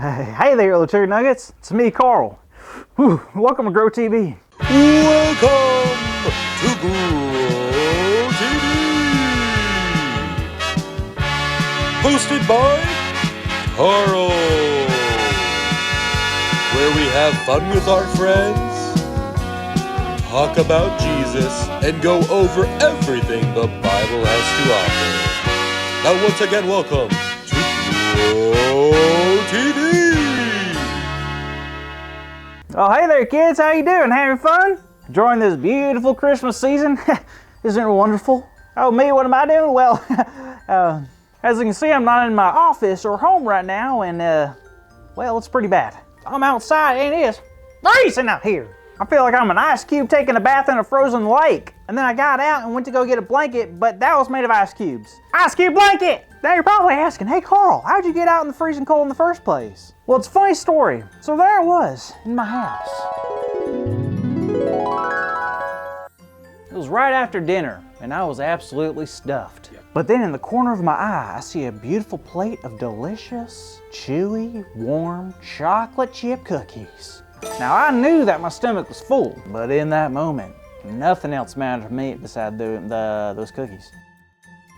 Hey there, little chicken nuggets. It's me, Carl. Whew, welcome to Grow TV. Welcome to Grow TV. Hosted by Carl, where we have fun with our friends, talk about Jesus, and go over everything the Bible has to offer. Now once again, welcome to Grow TV. Oh, hey there, kids. How you doing? Having fun? Enjoying this beautiful Christmas season? Isn't it wonderful? Oh, me, what am I doing? Well, as you can see, I'm not in my office or home right now, and, well, it's pretty bad. I'm outside, and it is freezing out here. I feel like I'm an ice cube taking a bath in a frozen lake. And then I got out and went to go get a blanket, but that was made of ice cubes. Ice cube blanket! Now you're probably asking, hey Carl, how'd you get out in the freezing cold in the first place? Well, it's a funny story. So there it was, in my house. It was right after dinner, and I was absolutely stuffed. But then in the corner of my eye, I see a beautiful plate of delicious, chewy, warm, chocolate chip cookies. Now I knew that my stomach was full, but in that moment, nothing else mattered to me beside those cookies.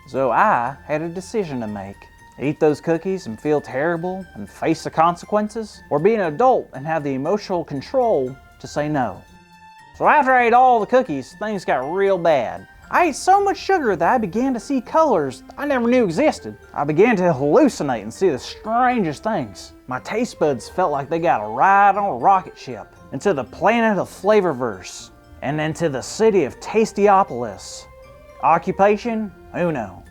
So I had a decision to make. Eat those cookies and feel terrible and face the consequences, or be an adult and have the emotional control to say no. So after I ate all the cookies, things got real bad. I ate so much sugar that I began to see colors I never knew existed. I began to hallucinate and see the strangest things. My taste buds felt like they got a ride on a rocket ship into the planet of Flavorverse and into the city of Tastyopolis. Occupation? Uno.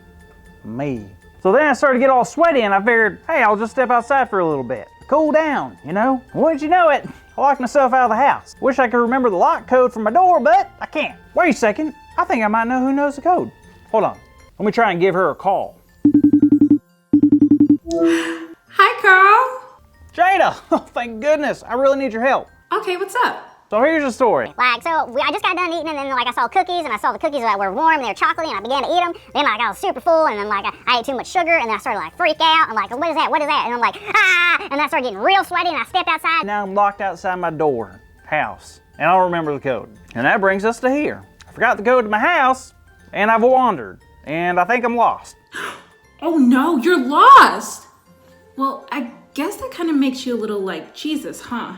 Me. So then I started to get all sweaty and I figured, hey, I'll just step outside for a little bit. Cool down, you know? Wouldn't you know it, I locked myself out of the house. Wish I could remember the lock code for my door, but I can't. Wait a second, I think I might know who knows the code. Hold on, let me try and give her a call. Hi, Carl. Jada, oh thank goodness, I really need your help. Okay, what's up? So here's the story. I just got done eating, and then I saw cookies, and I saw the cookies that were warm, and they were chocolatey, and I began to eat them. Then I got super full, and then I ate too much sugar, and then I started freak out. I'm like, what is that? What is that? And I'm like, ah! And then I started getting real sweaty, and I stepped outside. Now I'm locked outside my house, and I don't remember the code. And that brings us to here. I forgot the code to my house, and I've wandered, and I think I'm lost. Oh no, you're lost. Well, I guess that kind of makes you a little like Jesus, huh?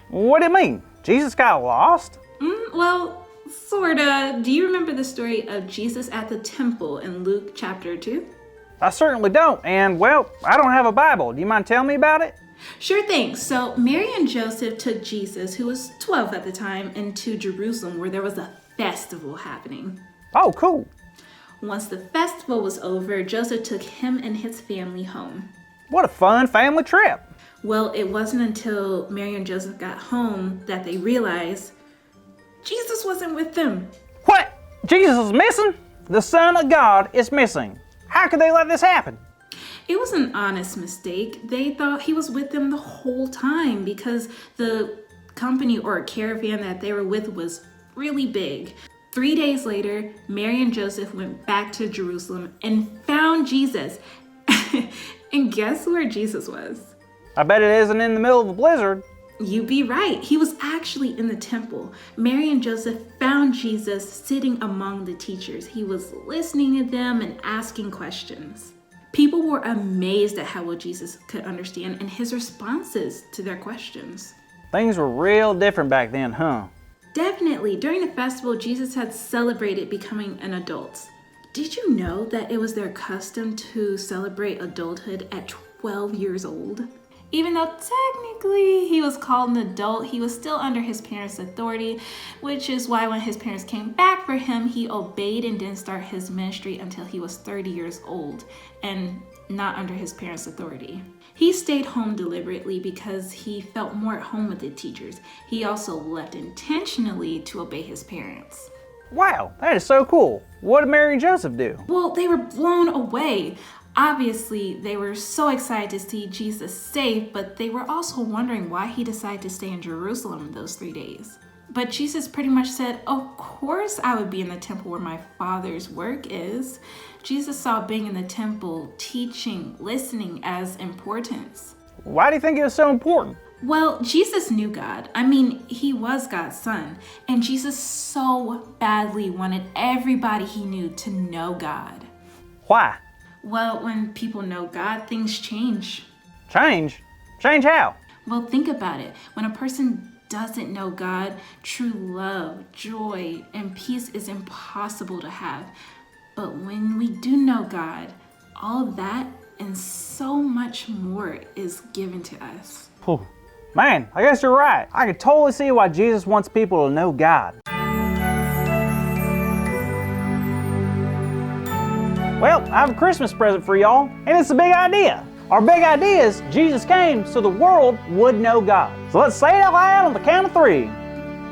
What do you mean? Jesus got lost? Well, sorta. Do you remember the story of Jesus at the temple in Luke chapter 2? I certainly don't, and well, I don't have a Bible. Do you mind telling me about it? Sure thing. So Mary and Joseph took Jesus, who was 12 at the time, into Jerusalem where there was a festival happening. Oh, cool. Once the festival was over, Joseph took him and his family home. What a fun family trip. Well, it wasn't until Mary and Joseph got home that they realized Jesus wasn't with them. What? Jesus is missing? The Son of God is missing. How could they let this happen? It was an honest mistake. They thought he was with them the whole time because the company or caravan that they were with was really big. 3 days later, Mary and Joseph went back to Jerusalem and found Jesus. And guess where Jesus was? I bet it isn't in the middle of a blizzard. You'd be right. He was actually in the temple. Mary and Joseph found Jesus sitting among the teachers. He was listening to them and asking questions. People were amazed at how well Jesus could understand and his responses to their questions. Things were real different back then, huh? Definitely. During the festival, Jesus had celebrated becoming an adult. Did you know that it was their custom to celebrate adulthood at 12 years old? Even though technically he was called an adult, he was still under his parents' authority, which is why when his parents came back for him, he obeyed and didn't start his ministry until he was 30 years old and not under his parents' authority. He stayed home deliberately because he felt more at home with the teachers. He also left intentionally to obey his parents. Wow, that is so cool. What did Mary and Joseph do? Well, they were blown away. Obviously, they were so excited to see Jesus safe, but they were also wondering why he decided to stay in Jerusalem those 3 days. But Jesus pretty much said, of course I would be in the temple where my Father's work is. Jesus saw being in the temple, teaching, listening as importance. Why do you think it was so important? Well, Jesus knew God. I mean, he was God's son. And Jesus so badly wanted everybody he knew to know God. Why? Well, when people know God, things change. Change? Change how? Well, think about it. When a person doesn't know God, true love, joy, and peace is impossible to have. But when we do know God, all that and so much more is given to us. Whew. Man, I guess you're right. I can totally see why Jesus wants people to know God. Well, I have a Christmas present for y'all, and it's a big idea. Our big idea is Jesus came so the world would know God. So let's say it out loud on the count of 3.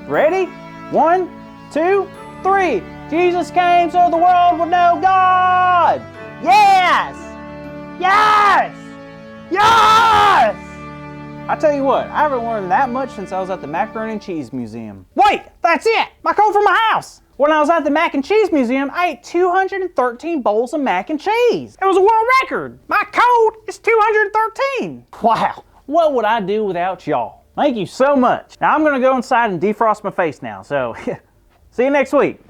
Ready? 1, 2, 3. Jesus came so the world would know God. Yes! Yes! Yes! I tell you what, I haven't learned that much since I was at the Macaroni and Cheese Museum. Wait, that's it! My code for my house! When I was at the Mac and Cheese Museum, I ate 213 bowls of mac and cheese. It was a world record. My code is 213. Wow, what would I do without y'all? Thank you so much. Now I'm gonna go inside and defrost my face now, so see you next week.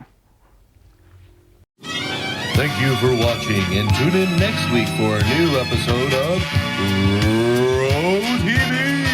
Thank you for watching, and tune in next week for a new episode of Bro TV.